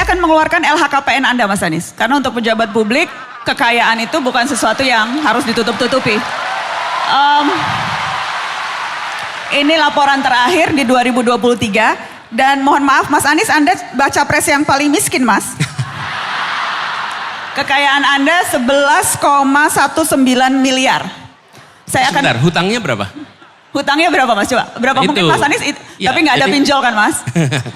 akan mengeluarkan LHKPN Anda, Mas Anies. Karena untuk pejabat publik, kekayaan itu bukan sesuatu yang harus ditutup-tutupi. Ini laporan terakhir di 2023. Dan mohon maaf Mas Anies, Anda baca pres yang paling miskin, Mas. Kekayaan Anda 11,19 miliar. Sebentar, hutangnya berapa? Hutangnya berapa, Mas? Coba, berapa Itu. mungkin Mas Anies? Ya, tapi nggak ada pinjol kan, Mas?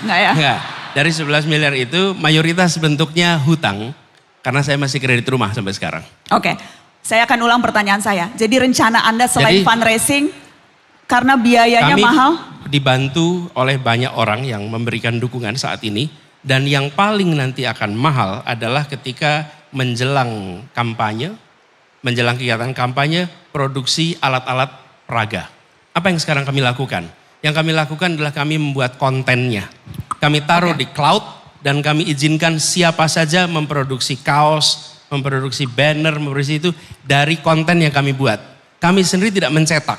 Nggak ya? Enggak. Dari 11 miliar itu mayoritas bentuknya hutang. Karena saya masih kredit rumah sampai sekarang. Oke, saya akan ulang pertanyaan saya. Jadi rencana Anda selain Jadi, fundraising, karena biayanya kami mahal? dibantu oleh banyak orang yang memberikan dukungan saat ini. Dan yang paling nanti akan mahal adalah ketika menjelang kampanye, menjelang kegiatan kampanye, produksi alat-alat peraga. Apa yang sekarang kami lakukan? Yang kami lakukan adalah kami membuat kontennya. Kami taruh di cloud dan kami izinkan siapa saja memproduksi kaos, memproduksi banner, memproduksi itu dari konten yang kami buat. Kami sendiri tidak mencetak,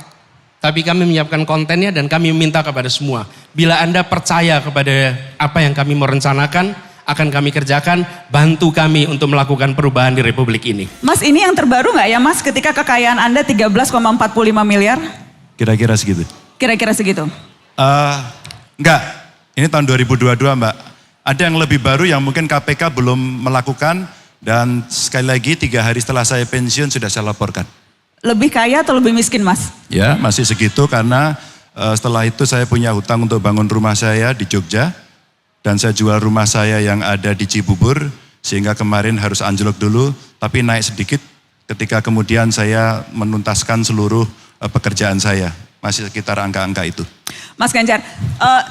tapi kami menyiapkan kontennya dan kami meminta kepada semua. Bila Anda percaya kepada apa yang kami mau rencanakan, akan kami kerjakan, bantu kami untuk melakukan perubahan di Republik ini. Mas, ini yang terbaru nggak ya, Mas, ketika kekayaan Anda 13,45 miliar? Kira-kira segitu. Kira-kira segitu. Enggak, ini tahun 2022 Mbak. Ada yang lebih baru yang mungkin KPK belum melakukan dan sekali lagi 3 hari setelah saya pensiun sudah saya laporkan. Lebih kaya atau lebih miskin, Mas? Ya, masih segitu karena setelah itu saya punya hutang untuk bangun rumah saya di Jogja. Dan saya jual rumah saya yang ada di Cibubur, sehingga kemarin harus anjlok dulu, tapi naik sedikit ketika kemudian saya menuntaskan seluruh pekerjaan saya. Masih sekitar angka-angka itu. Mas Ganjar,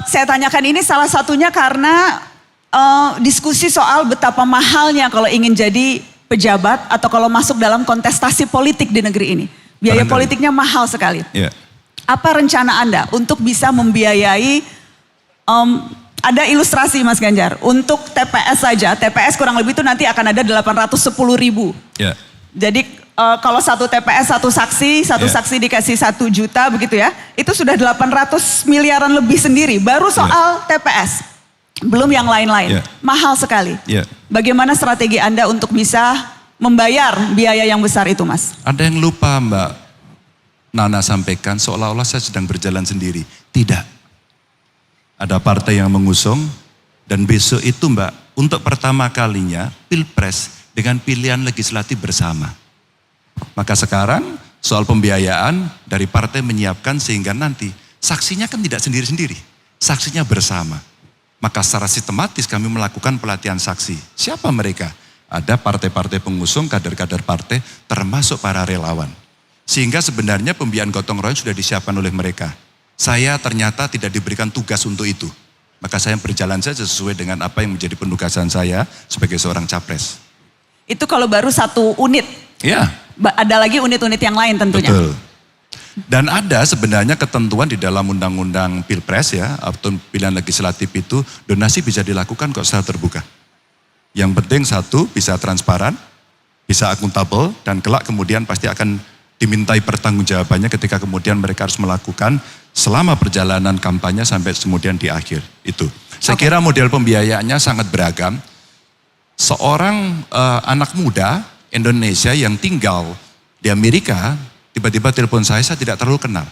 saya tanyakan ini salah satunya karena diskusi soal betapa mahalnya kalau ingin jadi pejabat atau kalau masuk dalam kontestasi politik di negeri ini. Biaya politiknya mahal sekali. Yeah. Apa rencana Anda untuk bisa membiayai, ada ilustrasi Mas Ganjar, untuk TPS saja, TPS kurang lebih itu nanti akan ada 810.000. Yeah. Jadi kalau satu TPS satu saksi saksi dikasih 1 juta begitu ya, itu sudah 800 miliaran lebih sendiri, baru soal TPS, belum yang lain-lain, mahal sekali. Bagaimana strategi Anda untuk bisa membayar biaya yang besar itu, Mas? Ada yang lupa Mbak Nana sampaikan seolah-olah saya sedang berjalan sendiri, tidak. Ada partai yang mengusung dan besok itu Mbak, untuk pertama kalinya Pilpres dengan pilihan legislatif bersama. Maka sekarang soal pembiayaan dari partai menyiapkan sehingga nanti saksinya kan tidak sendiri-sendiri, saksinya bersama. Maka secara sistematis kami melakukan pelatihan saksi. Siapa mereka? Ada partai-partai pengusung, kader-kader partai, termasuk para relawan. Sehingga sebenarnya pembiayaan gotong royong sudah disiapkan oleh mereka. Saya ternyata tidak diberikan tugas untuk itu. Maka saya berjalan saja sesuai dengan apa yang menjadi penugasan saya sebagai seorang capres. Itu kalau baru 1 unit. Ya. Ada lagi unit-unit yang lain tentunya. Betul. Dan ada sebenarnya ketentuan di dalam undang-undang Pilpres ya, atau pilihan legislatif itu donasi bisa dilakukan kok secara terbuka. Yang penting satu, bisa transparan, bisa akuntabel, dan kelak kemudian pasti akan dimintai pertanggungjawabannya ketika kemudian mereka harus melakukan selama perjalanan kampanye sampai kemudian di akhir itu. Saya kira model pembiayaannya sangat beragam. Seorang anak muda Indonesia yang tinggal di Amerika tiba-tiba telepon saya tidak terlalu kenal.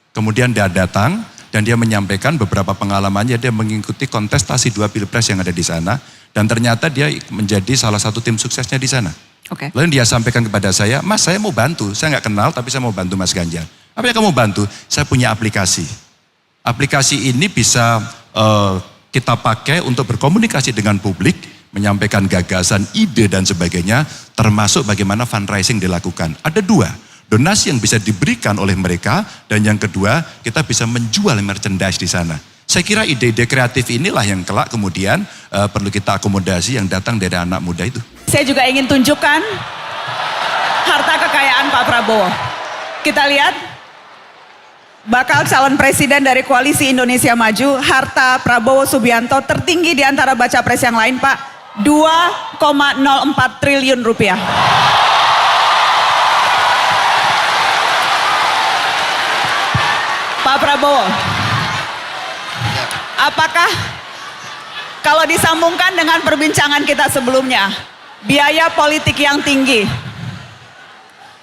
Kemudian dia datang dan dia menyampaikan beberapa pengalamannya, dia mengikuti kontestasi 2 Pilpres yang ada di sana dan ternyata dia menjadi salah satu tim suksesnya di sana. Lalu dia sampaikan kepada saya, Mas saya mau bantu, saya nggak kenal tapi saya mau bantu Mas Ganjar. Apa yang kamu bantu? Saya punya aplikasi. Aplikasi ini bisa kita pakai untuk berkomunikasi dengan publik, menyampaikan gagasan, ide dan sebagainya, termasuk bagaimana fundraising dilakukan. Ada 2, donasi yang bisa diberikan oleh mereka, dan yang kedua kita bisa menjual merchandise di sana. Saya kira ide-ide kreatif inilah yang kelak kemudian perlu kita akomodasi yang datang dari anak muda itu. Saya juga ingin tunjukkan harta kekayaan Pak Prabowo. Kita lihat bakal calon presiden dari Koalisi Indonesia Maju, harta Prabowo Subianto tertinggi di antara baca pres yang lain, Pak. 2,04 triliun rupiah. Pak Prabowo, apakah kalau disambungkan dengan perbincangan kita sebelumnya, biaya politik yang tinggi.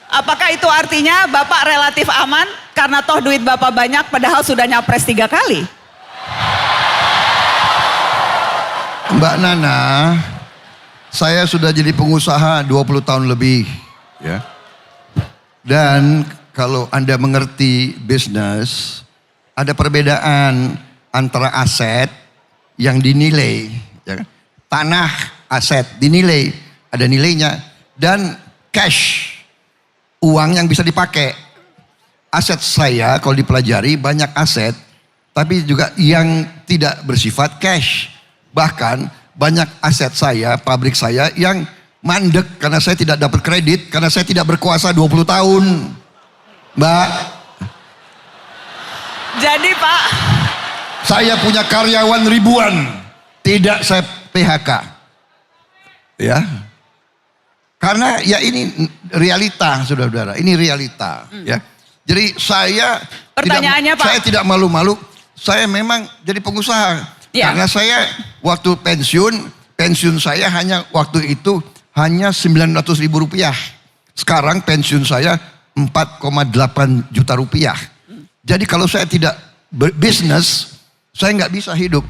Apakah itu artinya Bapak relatif aman karena toh duit Bapak banyak padahal sudah nyapres 3 kali? Mbak Nana, saya sudah jadi pengusaha 20 tahun lebih, ya. Dan kalau Anda mengerti bisnis, ada perbedaan antara aset yang dinilai, ya kan? Tanah aset dinilai, ada nilainya, dan cash, uang yang bisa dipakai. Aset saya kalau dipelajari banyak aset, tapi juga yang tidak bersifat cash. Bahkan banyak aset saya, pabrik saya yang mandek karena saya tidak dapat kredit, karena saya tidak berkuasa 20 tahun. Mbak. Jadi Pak, Saya punya karyawan ribuan, tidak saya PHK. Ya. Karena ya ini realita, saudara-saudara, ini realita, ya. Jadi Pertanyaannya, Pak. saya tidak malu-malu, saya memang jadi pengusaha. Ya. Karena saya waktu pensiun saya waktu itu hanya 900 ribu rupiah. Sekarang pensiun saya 4,8 juta rupiah. Jadi kalau saya tidak berbisnis, saya nggak bisa hidup.